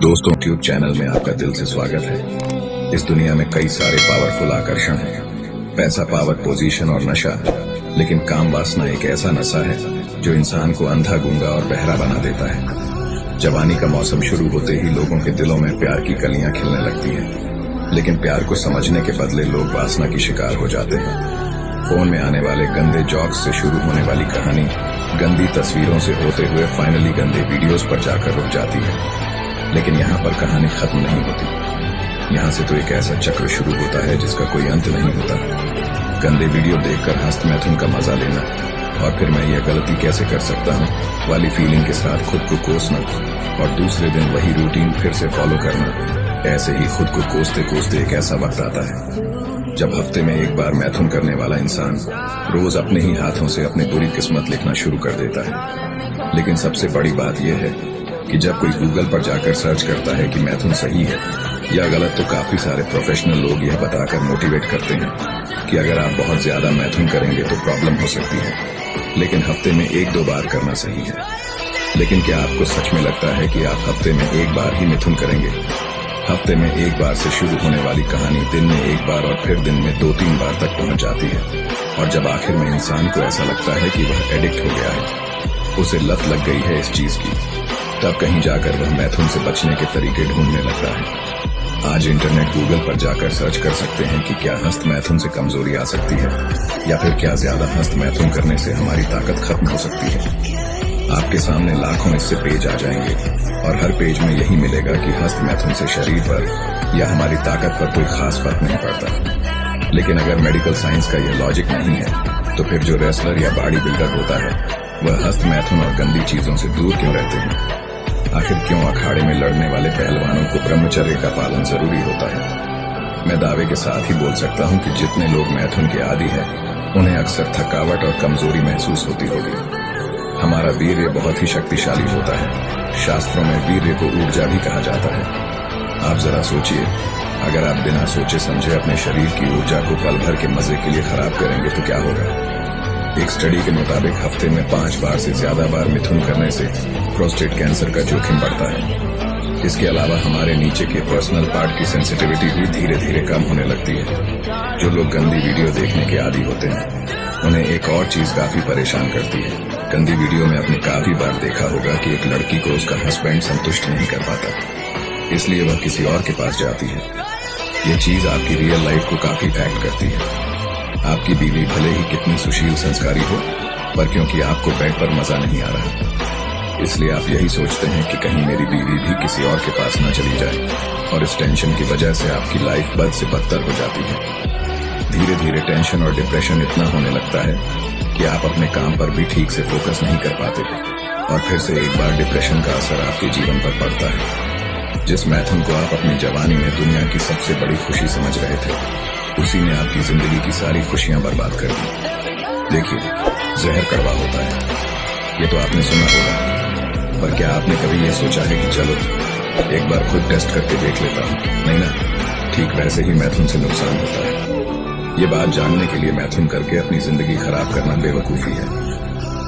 दोस्तों, YouTube channel में आपका दिल से स्वागत है। इस दुनिया में कई सारे पावरफुल आकर्षण हैं, पैसा, पावर, पोजीशन और नशा। लेकिन काम वासना एक ऐसा नशा है जो इंसान को अंधा, गूंगा और बहरा बना देता है। जवानी का मौसम शुरू होते ही लोगों के दिलों में प्यार की कलियां खिलने लगती हैं, लेकिन प्यार को समझने के बदले लोग वासना की शिकार हो जाते हैं। फोन में आने वाले गंदे जोक्स से शुरू होने वाली कहानी गंदी तस्वीरों से होते हुए फाइनली गंदे वीडियोस पर जाकर रुक जाती है। लेकिन यहाँ पर कहानी खत्म नहीं होती। यहाँ से तो एक ऐसा चक्र शुरू होता है जिसका कोई अंत नहीं होता। गंदे वीडियो देखकर हस्त मैथुन का मजा लेना और फिर मैं यह गलती कैसे कर सकता हूँ वाली फीलिंग के साथ खुद को कोसना और दूसरे दिन वही रूटीन फिर से फॉलो करना। ऐसे ही खुद को कोसते कोसते एक ऐसा वक्त आता है जब हफ्ते में एक बार मैथुन करने वाला इंसान रोज अपने ही हाथों से अपनी बुरी किस्मत लिखना शुरू कर देता है। लेकिन सबसे बड़ी बात यह है कि जब कोई गूगल पर जाकर सर्च करता है कि मैथुन सही है या गलत, तो काफी सारे प्रोफेशनल लोग यह बताकर मोटिवेट करते हैं कि अगर आप बहुत ज्यादा मैथुन करेंगे तो प्रॉब्लम हो सकती है, लेकिन हफ्ते में 1-2 बार करना सही है। लेकिन क्या आपको सच में लगता है कि आप हफ्ते में 1 बार ही मिथुन करेंगे? हफ्ते में 1 बार से शुरू होने वाली कहानी दिन में 1 बार और फिर दिन में 2-3 बार तक पहुंच जाती है। और जब आखिर में इंसान को ऐसा लगता है कि वह एडिक्ट हो गया है, उसे लत लग गई है इस चीज की, तब कहीं जाकर वह मैथुन से बचने के तरीके ढूंढने लगता है। आज इंटरनेट गूगल पर जाकर सर्च कर सकते हैं कि क्या हस्त मैथुन से कमजोरी आ सकती है या फिर क्या ज्यादा हस्त मैथुन करने से हमारी ताकत खत्म हो सकती है। आपके सामने लाखों इससे पेज आ जाएंगे और हर पेज में यही मिलेगा कि हस्त मैथुन से शरीर पर या हमारी ताकत पर कोई खास फर्क नहीं पड़ता। लेकिन अगर मेडिकल साइंस का यह लॉजिक नहीं है तो फिर जो रेसलर या बॉडी बिल्डर होता है वह हस्त मैथुन और गंदी चीजों से दूर क्यों रहते हैं? आखिर क्यों अखाड़े में लड़ने वाले पहलवानों को ब्रह्मचर्य का पालन जरूरी होता है? मैं दावे के साथ ही बोल सकता हूं कि जितने लोग मैथुन के आदी हैं, उन्हें अक्सर थकावट और कमजोरी महसूस होती होगी। हमारा वीर्य बहुत ही शक्तिशाली होता है। शास्त्रों में वीर्य को ऊर्जा भी कहा जाता है। आप जरा सोचिए, अगर आप बिना सोचे समझे अपने शरीर की ऊर्जा को पल भर के मजे के लिए खराब करेंगे तो क्या होगा? एक स्टडी के मुताबिक हफ्ते में 5 बार से ज्यादा बार मिथुन करने से प्रोस्टेट कैंसर का जोखिम बढ़ता है। इसके अलावा हमारे नीचे के पर्सनल पार्ट की सेंसिटिविटी भी धीरे धीरे कम होने लगती है। जो लोग गंदी वीडियो देखने के आदी होते हैं, उन्हें एक और चीज काफी परेशान करती है। गंदी वीडियो में आपने काफी बार देखा होगा कि एक लड़की को उसका हस्बैंड संतुष्ट नहीं कर पाता, इसलिए वह किसी और के पास जाती है। ये चीज आपकी रियल लाइफ को काफी इफेक्ट करती है। आपकी बीवी भले ही कितनी सुशील संस्कारी हो, पर क्योंकि आपको बेड पर मजा नहीं आ रहा, इसलिए आप यही सोचते हैं कि कहीं मेरी बीवी भी किसी और के पास न चली जाए, और इस टेंशन की वजह से आपकी लाइफ बद से बदतर हो जाती है। धीरे धीरे टेंशन और डिप्रेशन इतना होने लगता है कि आप अपने काम पर भी ठीक से फोकस नहीं कर पाते, और फिर से एक बार डिप्रेशन का असर आपके जीवन पर पड़ता है। जिस मैथुन को आप अपनी जवानी में दुनिया की सबसे बड़ी खुशी समझ रहे थे, उसी ने आपकी जिंदगी की सारी खुशियां बर्बाद कर दी। देखिए, जहर कड़वा होता है, ये तो आपने सुना होगा, पर क्या आपने कभी ये सोचा है कि चलो एक बार खुद टेस्ट करके देख लेता हूँ? नहीं ना, ठीक वैसे ही मैथुन से नुकसान होता है। ये बात जानने के लिए मैथुन करके अपनी जिंदगी खराब करना बेवकूफी है।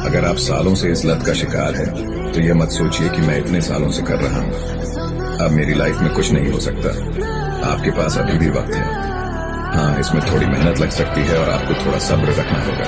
अगर आप सालों से इस लत का शिकार है तो ये मत सोचिए कि मैं इतने सालों से कर रहा हूँ, अब मेरी लाइफ में कुछ नहीं हो सकता। आपके पास अभी भी वक्त है। हाँ, इसमें थोड़ी मेहनत लग सकती है और आपको थोड़ा सब्र रखना होगा,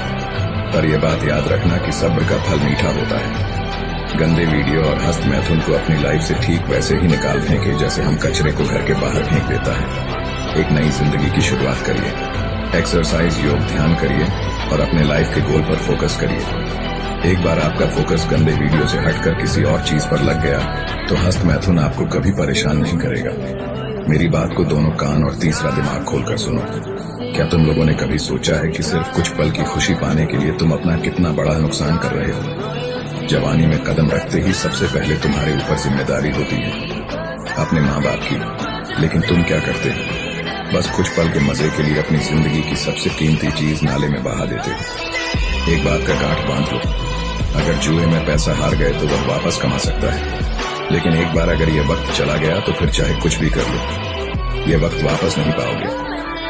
पर यह बात याद रखना कि सब्र का फल मीठा होता है। गंदे वीडियो और हस्त मैथुन को अपनी लाइफ से ठीक वैसे ही निकाल फेंके जैसे हम कचरे को घर के बाहर फेंक देता है। एक नई जिंदगी की शुरुआत करिए, एक्सरसाइज, योग, ध्यान करिए और अपने लाइफ के गोल पर फोकस करिए। एक बार आपका फोकस गंदे वीडियो से हटकर किसी और चीज पर लग गया तो हस्त मैथुन आपको कभी परेशान नहीं करेगा। मेरी बात को दोनों कान और तीसरा दिमाग खोलकर सुनो। क्या तुम लोगों ने कभी सोचा है कि सिर्फ कुछ पल की खुशी पाने के लिए तुम अपना कितना बड़ा नुकसान कर रहे हो? जवानी में कदम रखते ही सबसे पहले तुम्हारे ऊपर जिम्मेदारी होती है अपने माँ बाप की, लेकिन तुम क्या करते हो? बस कुछ पल के मजे के लिए अपनी जिंदगी की सबसे कीमती चीज नाले में बहा देते हो। एक बात का गांठ बांध लो, अगर जुए में पैसा हार गए तो वह वापस कमा सकता है, लेकिन एक बार अगर ये वक्त चला गया तो फिर चाहे कुछ भी कर लो, ये वक्त वापस नहीं पाओगे।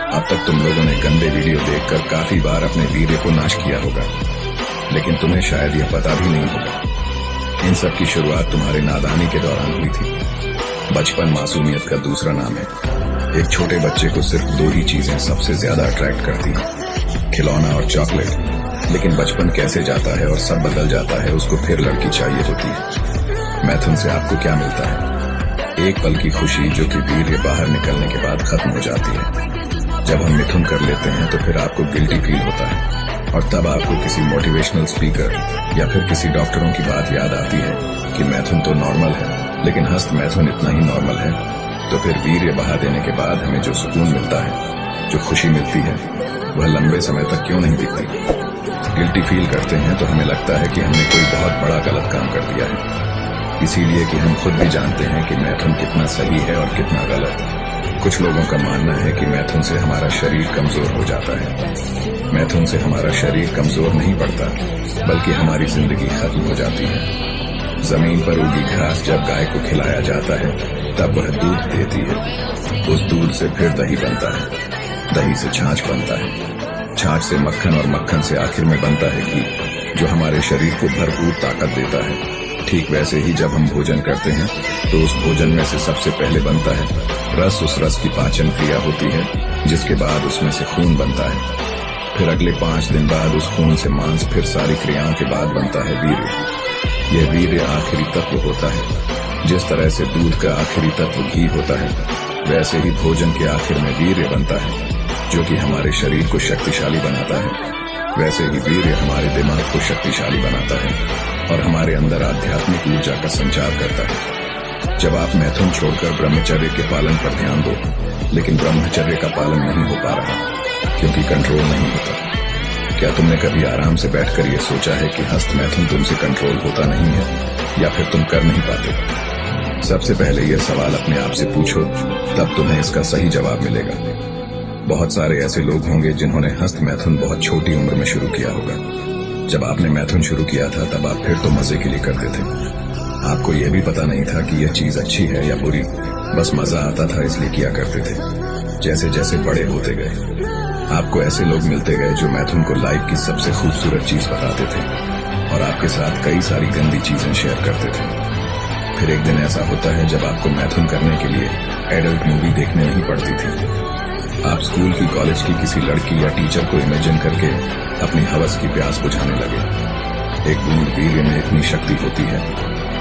अब तक तुम लोगों ने गंदे वीडियो देखकर काफी बार अपने वीर्य को नाश किया होगा, लेकिन तुम्हें शायद यह पता भी नहीं होगा। इन सब की शुरुआत तुम्हारे नादानी के दौरान हुई थी। बचपन मासूमियत का दूसरा नाम है। एक छोटे बच्चे को सिर्फ दो ही चीजें सबसे ज्यादा अट्रैक्ट करती हैं, खिलौना और चॉकलेट। लेकिन बचपन कैसे जाता है और सब बदल जाता है, उसको फिर लड़की चाहिए होती है। मैथुन से आपको क्या मिलता है? एक पल की खुशी जो कि वीर्य बाहर निकलने के बाद खत्म हो जाती है। जब हम मिथुन कर लेते हैं तो फिर आपको गिल्टी फील होता है और तब आपको किसी मोटिवेशनल स्पीकर या फिर किसी डॉक्टरों की बात याद आती है कि मैथुन तो नॉर्मल है, लेकिन हस्त मैथुन इतना ही नॉर्मल है। तो फिर वीर्य बहा देने के बाद हमें जो सुकून मिलता है, जो खुशी मिलती है, वह लंबे समय तक क्यों नहीं दिखती? गिल्टी फील करते हैं तो हमें लगता है कि हमने कोई बहुत बड़ा गलत काम कर दिया है, इसीलिए कि हम खुद भी जानते हैं कि मैथुन कितना सही है और कितना गलत। कुछ लोगों का मानना है कि मैथुन से हमारा शरीर कमजोर हो जाता है। मैथुन से हमारा शरीर कमजोर नहीं पड़ता, बल्कि हमारी जिंदगी खत्म हो जाती है। जमीन पर उगी घास जब गाय को खिलाया जाता है तब वह दूध देती है। उस दूध से फिर दही बनता है, दही से छाछ बनता है, छाछ से मक्खन और मक्खन से आखिर में बनता है घी, जो हमारे शरीर को भरपूर ताकत देता है। ठीक वैसे ही जब हम भोजन करते हैं तो उस भोजन में से सबसे पहले बनता है रस। उस रस की पाचन क्रिया होती है, जिसके बाद उसमें से खून बनता है। फिर अगले 5 दिन बाद उस खून से मांस, फिर सारी क्रियाओं के बाद बनता है वीर्य। यह वीर्य आखिरी तत्व होता है। जिस तरह से दूध का आखिरी तत्व घी होता है, वैसे ही भोजन के आखिर में वीर्य बनता है, जो कि हमारे शरीर को शक्तिशाली बनाता है। वैसे ही वीर्य हमारे दिमाग को शक्तिशाली बनाता है और हमारे अंदर आध्यात्मिक ऊर्जा का संचार करता है। जब आप मैथुन छोड़कर ब्रह्मचर्य के पालन पर ध्यान दो, लेकिन ब्रह्मचर्य का पालन नहीं हो पा रहा क्योंकि कंट्रोल नहीं होता। क्या तुमने कभी आराम से बैठकर यह सोचा है कि हस्त मैथुन तुमसे कंट्रोल होता नहीं है या फिर तुम कर नहीं पाते? सबसे पहले यह सवाल अपने आप से पूछो, तब तुम्हें इसका सही जवाब मिलेगा। बहुत सारे ऐसे लोग होंगे जिन्होंने हस्त मैथुन बहुत छोटी उम्र में शुरू किया होगा। जब आपने मैथुन शुरू किया था तब आप फिर तो मजे के लिए करते थे। आपको यह भी पता नहीं था कि यह चीज अच्छी है या बुरी, बस मजा आता था इसलिए किया करते थे। जैसे जैसे बड़े होते गए, आपको ऐसे लोग मिलते गए जो मैथुन को लाइफ की सबसे खूबसूरत चीज बताते थे और आपके साथ कई सारी गंदी चीजें शेयर करते थे। फिर एक दिन ऐसा होता है जब आपको मैथुन करने के लिए एडल्ट मूवी देखने नहीं पड़ती थी। आप स्कूल की, कॉलेज की किसी लड़की या टीचर को इमेजिन करके अपनी हवस की प्यास बुझाने लगे। एक बूंद वीर्य में इतनी शक्ति होती है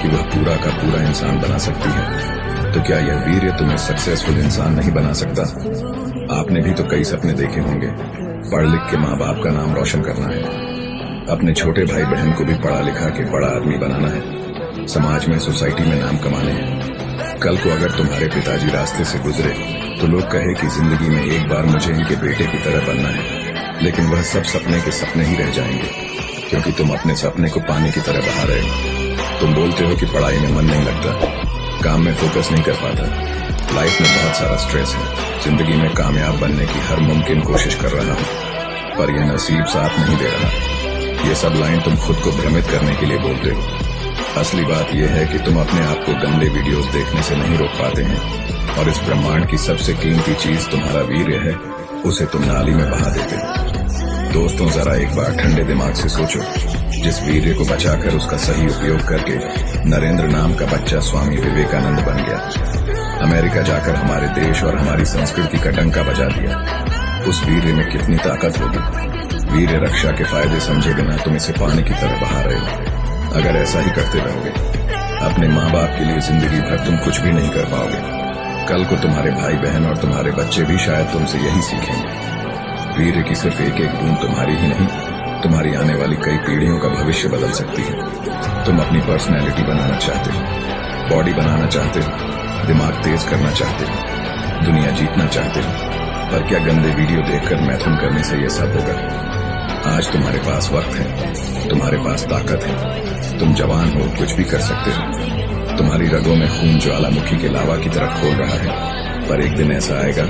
कि वह पूरा का पूरा इंसान बना सकती है। तो क्या यह वीर्य तुम्हें सक्सेसफुल इंसान नहीं बना सकता? आपने भी तो कई सपने देखे होंगे। पढ़ लिख के माँ बाप का नाम रोशन करना है, अपने छोटे भाई बहन को भी पढ़ा लिखा के बड़ा आदमी बनाना है, समाज में, सोसाइटी में नाम कमाने हैं। कल को अगर तुम्हारे पिताजी रास्ते से गुजरे तो लोग कहे कि जिंदगी में एक बार मुझे इनके बेटे की तरह बनना है, लेकिन वह सब सपने के सपने ही रह जाएंगे क्योंकि तुम अपने सपने को पानी की तरह बहा रहे हो। तुम बोलते हो कि पढ़ाई में मन नहीं लगता, काम में फोकस नहीं कर पाता, लाइफ में बहुत सारा स्ट्रेस है, जिंदगी में कामयाब बनने की हर मुमकिन कोशिश कर रहा हूँ, पर यह नसीब साथ नहीं दे रहा। ये सब लाइन तुम खुद को भ्रमित करने के लिए बोलते हो। असली बात यह है कि तुम अपने आप को गंदे वीडियोस देखने से नहीं रोक पाते हैं और इस ब्रह्मांड की सबसे कीमती चीज तुम्हारा वीर्य है, उसे तुम नाली में बहा देते हो। दोस्तों, जरा एक बार ठंडे दिमाग से सोचो। जिस वीर्य को बचाकर उसका सही उपयोग करके नरेंद्र नाम का बच्चा स्वामी विवेकानंद बन गया, अमेरिका जाकर हमारे देश और हमारी संस्कृति का डंका बजा दिया, उस वीर्य में कितनी ताकत होगी। वीर्य रक्षा के फायदे समझे बिना तुम इसे पानी की तरह बहा रहे हो। अगर ऐसा ही करते रहोगे, अपने माँ बाप के लिए जिंदगी भर तुम कुछ भी नहीं कर पाओगे। कल को तुम्हारे भाई बहन और तुम्हारे बच्चे भी शायद तुमसे यही सीखेंगे। वीर्य की सिर्फ एक एक बूंद तुम्हारी ही नहीं, तुम्हारी आने वाली कई पीढ़ियों का भविष्य बदल सकती है। तुम अपनी पर्सनैलिटी बनाना चाहते हो, बॉडी बनाना चाहते हो, दिमाग तेज करना चाहते हो, दुनिया जीतना चाहते हो, पर क्या गंदे वीडियो देखकर मैथुन करने से यह सब होगा? आज तुम्हारे पास वक्त है, तुम्हारे पास ताकत है, तुम जवान हो, कुछ भी कर सकते हो। तुम्हारी रगों में खून ज्वालामुखी के लावा की तरफ खोल रहा है, पर एक दिन ऐसा आएगा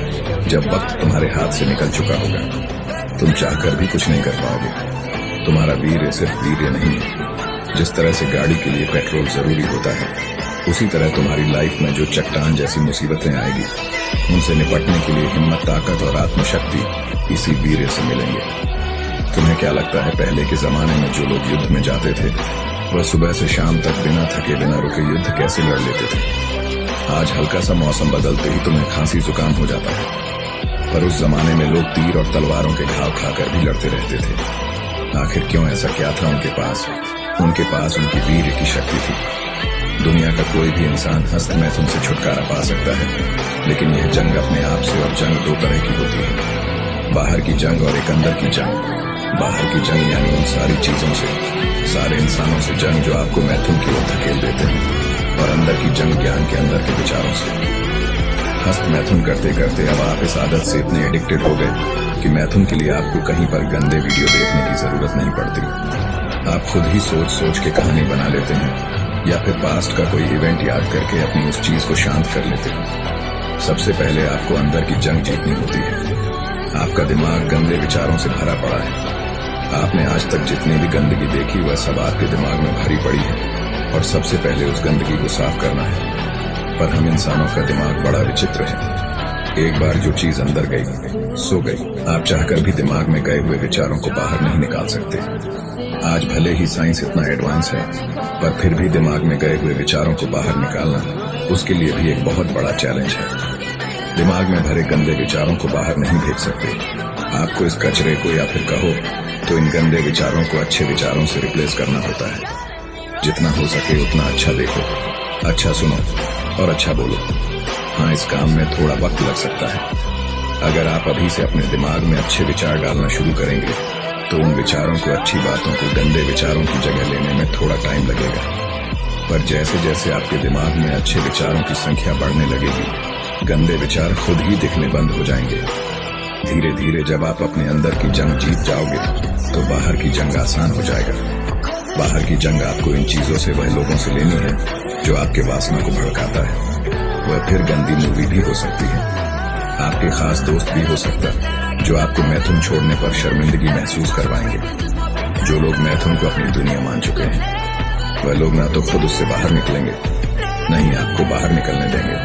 जब वक्त तुम्हारे हाथ से निकल चुका होगा। तुम चाहकर भी कुछ नहीं कर पाओगे। तुम्हारा वीर्य सिर्फ वीर्य नहीं है। जिस तरह से गाड़ी के लिए पेट्रोल जरूरी होता है, उसी तरह तुम्हारी लाइफ में जो चट्टान जैसी मुसीबतें आएगी, उनसे निपटने के लिए हिम्मत, ताकत और आत्मशक्ति इसी वीर्य से मिलेंगे। तुम्हें क्या लगता है पहले के जमाने में जो लोग युद्ध में जाते थे, वह सुबह से शाम तक बिना थके बिना रुके युद्ध कैसे लड़ लेते थे? आज हल्का सा मौसम बदलते ही तुम्हें खांसी जुकाम हो जाता है, पर उस जमाने में लोग तीर और तलवारों के घाव खाकर भी लड़ते रहते थे। आखिर क्यों? ऐसा क्या था उनके पास? उनके पास उनकी वीर की शक्ति थी। दुनिया का कोई भी इंसान हस्त मैथुन से छुटकारा पा सकता है, लेकिन यह जंग अपने आप से और जंग दो तरह की होती है, बाहर की जंग और एक अंदर की जंग। बाहर की जंग यानी उन सारी चीजों से, सारे इंसानों से जंग जो आपको मैथुन की ओर धकेल देते हैं, और अंदर की जंग ज्ञान के अंदर के विचारों से। हस्त मैथुन करते करते अब आप इस आदत से इतने एडिक्टेड हो गए कि मैथुन के लिए आपको कहीं पर गंदे वीडियो देखने की जरूरत नहीं पड़ती। आप खुद ही सोच सोच के कहानी बना लेते हैं, या फिर पास्ट का कोई इवेंट याद करके अपनी उस चीज को शांत कर लेते हैं। सबसे पहले आपको अंदर की जंग जीतनी होती है। आपका दिमाग गंदे विचारों से भरा पड़ा है। आपने आज तक जितनी भी गंदगी देखी वह सब आपके दिमाग में भरी पड़ी है, और सबसे पहले उस गंदगी को साफ करना है। पर हम इंसानों का दिमाग बड़ा विचित्र है। एक बार जो चीज अंदर गई सो गई। आप चाहकर भी दिमाग में गए हुए विचारों को बाहर नहीं निकाल सकते। आज भले ही साइंस इतना एडवांस है, पर फिर भी दिमाग में गए हुए विचारों को बाहर निकालना उसके लिए भी एक बहुत बड़ा चैलेंज है। दिमाग में भरे गंदे विचारों को बाहर नहीं भेज सकते। आपको इस कचरे को, या फिर कहो तो इन गंदे विचारों को अच्छे विचारों से रिप्लेस करना होता है। जितना हो सके उतना अच्छा देखो, अच्छा सुनो और अच्छा बोलो। हाँ, इस काम में थोड़ा वक्त लग सकता है। अगर आप अभी से अपने दिमाग में अच्छे विचार डालना शुरू करेंगे तो उन विचारों को, अच्छी बातों को गंदे विचारों की जगह लेने में थोड़ा टाइम लगेगा। पर जैसे जैसे आपके दिमाग में अच्छे विचारों की संख्या बढ़ने लगेगी, गंदे विचार खुद ही दिखने बंद हो जाएंगे। धीरे धीरे जब आप अपने अंदर की जंग जीत जाओगे तो बाहर की जंग आसान हो जाएगा। बाहर की जंग आपको इन चीजों से, वह लोगों से लेनी है जो आपके वासना को भड़काता है। वह फिर गंदी मूवी भी हो सकती है, आपके खास दोस्त भी हो सकता है जो आपको मैथुन छोड़ने पर शर्मिंदगी महसूस करवाएंगे। जो लोग मैथुन को अपनी दुनिया मान चुके हैं, वह लोग ना तो खुद उससे बाहर निकलेंगे, नहीं आपको बाहर निकलने देंगे।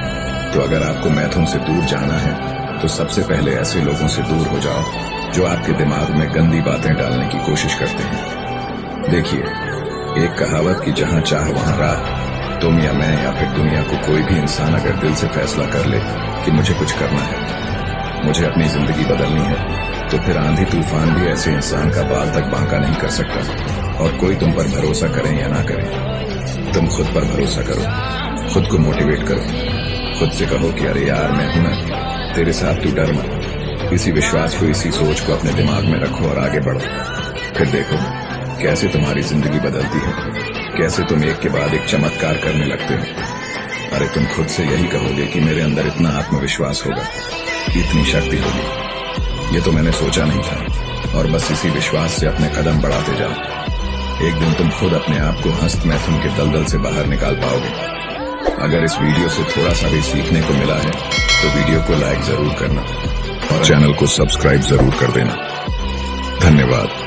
तो अगर आपको मैथुन से दूर जाना है तो सबसे पहले ऐसे लोगों से दूर हो जाओ जो आपके दिमाग में गंदी बातें डालने की कोशिश करते हैं। देखिए, एक कहावत की जहां चाह वहां राह। तुम या मैं या फिर दुनिया को कोई भी इंसान अगर दिल से फैसला कर ले कि मुझे कुछ करना है, मुझे अपनी जिंदगी बदलनी है, तो फिर आंधी तूफान भी ऐसे इंसान का बाल तक बांका नहीं कर सकता। और कोई तुम पर भरोसा करे या ना करे, तुम खुद पर भरोसा करो, खुद को मोटिवेट करो, खुद से कहो कि अरे यार मैं हूं ना, तेरे साथ तू डर मत। इसी विश्वास को, इसी सोच को अपने दिमाग में रखो और आगे बढ़ो। फिर देखो कैसे तुम्हारी जिंदगी बदलती है, कैसे तुम एक के बाद एक चमत्कार करने लगते हो। अरे तुम खुद से यही कहोगे कि मेरे अंदर इतना आत्मविश्वास होगा, इतनी शक्ति होगी, ये तो मैंने सोचा नहीं था। और बस इसी विश्वास से अपने कदम बढ़ाते जाओ। एक दिन तुम खुद अपने आप को हस्त मैथुन के दलदल से बाहर निकाल पाओगे। अगर इस वीडियो से थोड़ा सा भी सीखने को मिला है तो वीडियो को लाइक जरूर करना और चैनल को सब्सक्राइब जरूर कर देना। धन्यवाद।